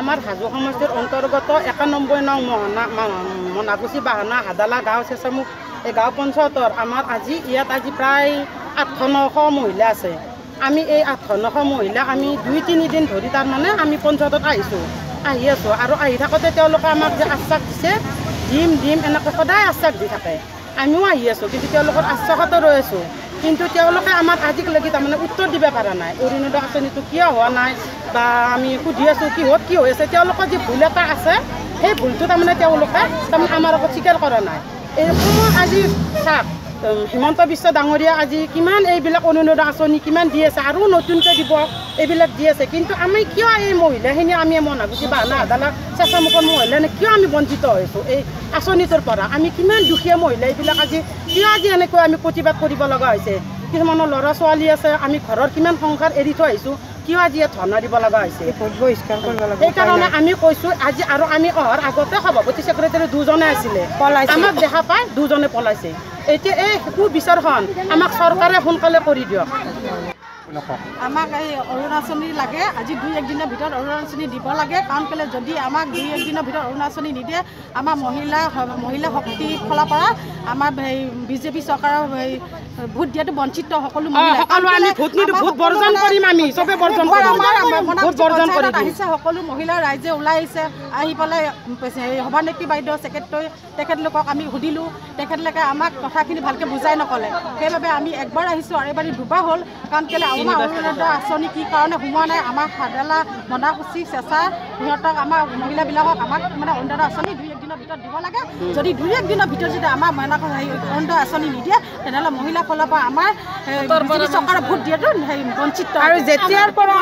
আমাৰ হাজো সমষ্টিৰ অন্তৰ্গত 91 নং মনাকুচি বাহানা হাদালা গাঁও চেচামুখ এই গাঁও পঞ্চায়তৰ আমাৰ আজি প্ৰায় 800-900 মহিলা আছে। আমি এই 800-900 মহিলা আমি 2-3 দিন ধৰি তাৰমানে আমি পঞ্চায়তত আহি আছোঁ আৰু আহি থাকোঁতে তেওঁলোকে আমাক যে আশ্বাস দিছে দিম এনেকৈ সদায় আশ্বাস দি থাকে। আমিও আহি আছোঁ কিন্তু তেওঁলোকৰ আশ্বাসতে ৰৈ আছোঁ, কিন্তু তেওঁলোকে আমাক আজিলৈকে তাৰমানে উত্তৰ দিব পৰা নাই। অৰুণোদয় আঁচনিটো কিয় হোৱা নাই বা আমি সুধি আছোঁ কিহত কি হৈ আছে। তেওঁলোকৰ যি ভুল এটা আছে সেই ভুলটো তাৰমানে তেওঁলোকে আমাৰ আগত স্বীকাৰ কৰা নাই। এই সময় আজি চাওক হিমন্ত বিশ্ব ডাঙৰীয়া আজি কিমান এইবিলাক অৰুণোদয় আঁচনি কিমান দি আছে আৰু নতুনকৈ দিব এইবিলাক দি আছে, কিন্তু আমি কিয় এই মহিলাখিনি আমি মনাকুচি বাহানা হাদালা চেচামুখৰ মহিলা কিয় আমি বঞ্চিত হৈছোঁ এই আঁচনিটোৰ পৰা? আমি কিমান দুখীয়া মহিলা এইবিলাক কিয় আজি এনেকৈ আমি প্ৰতিবাদ কৰিব লগা হৈছে? কিছুমানৰ ল'ৰা ছোৱালী আছে, আমি ঘৰৰ কিমান সংসাৰ এৰি থৈ আহিছোঁ, কিয় আজি ইয়াত ধৰ্ণা দিব লগা হৈছে? সেইকাৰণে আমি কৈছোঁ আজি আৰু আমি অহাৰ আগতে সভাপতি ছেক্ৰেটাৰী 2জনে আছিলে, আমাক দেখা পাই 2জনে পলাইছে। এতিয়া এই সুবিচাৰখন আমাক চৰকাৰে সোনকালে কৰি দিয়ক। আমাক এই অৰুণাচলী লাগে, আজি 2-1 দিনৰ ভিতৰত অৰুণাচলী দিব লাগে। কাৰণ কেলৈ যদি আমাক 2-1 দিনৰ ভিতৰত অৰুণাচলী নিদিয়ে আমাৰ মহিলা শক্তি ফালৰ পৰা আমাৰ বিজেপি চৰকাৰৰ ভোট দিয়াটো বঞ্চিত সকলো আহিছে। সকলো মহিলা ৰাইজে ওলাই আহিছে, আহি পেলাই সভানেত্ৰী বাইদেউ ছেক্ৰেটাৰী তেখেতলোকক আমি সুধিলোঁ, তেখেতলোকে আমাক কথাখিনি ভালকৈ বুজাই নক'লে। সেইবাবে আমি একবাৰ আহিছোঁ আৰু এবাৰ দুবাৰ হ'ল। কাৰণ কেলৈ আমাৰ অৰুণোদয় আঁচনি কি কাৰণে সোমোৱা নাই? আমাৰ হাদালা মনাকুচি চেঁচা সিহঁতক আমাৰ মহিলাবিলাকক আমাক মানে অৰুণোদয় আঁচনি 2-1 দিনৰ ভিতৰত দিব লাগে। যদি 2-1 দিনৰ ভিতৰত যদি আমাৰ অৰুণোদয় আঁচনি নিদিয়ে তেনেহ'লে মহিলা ফালৰ পৰা আমাৰ চৰকাৰে ভোট দিয়াটো বঞ্চিত। আৰু যেতিয়াৰ পৰা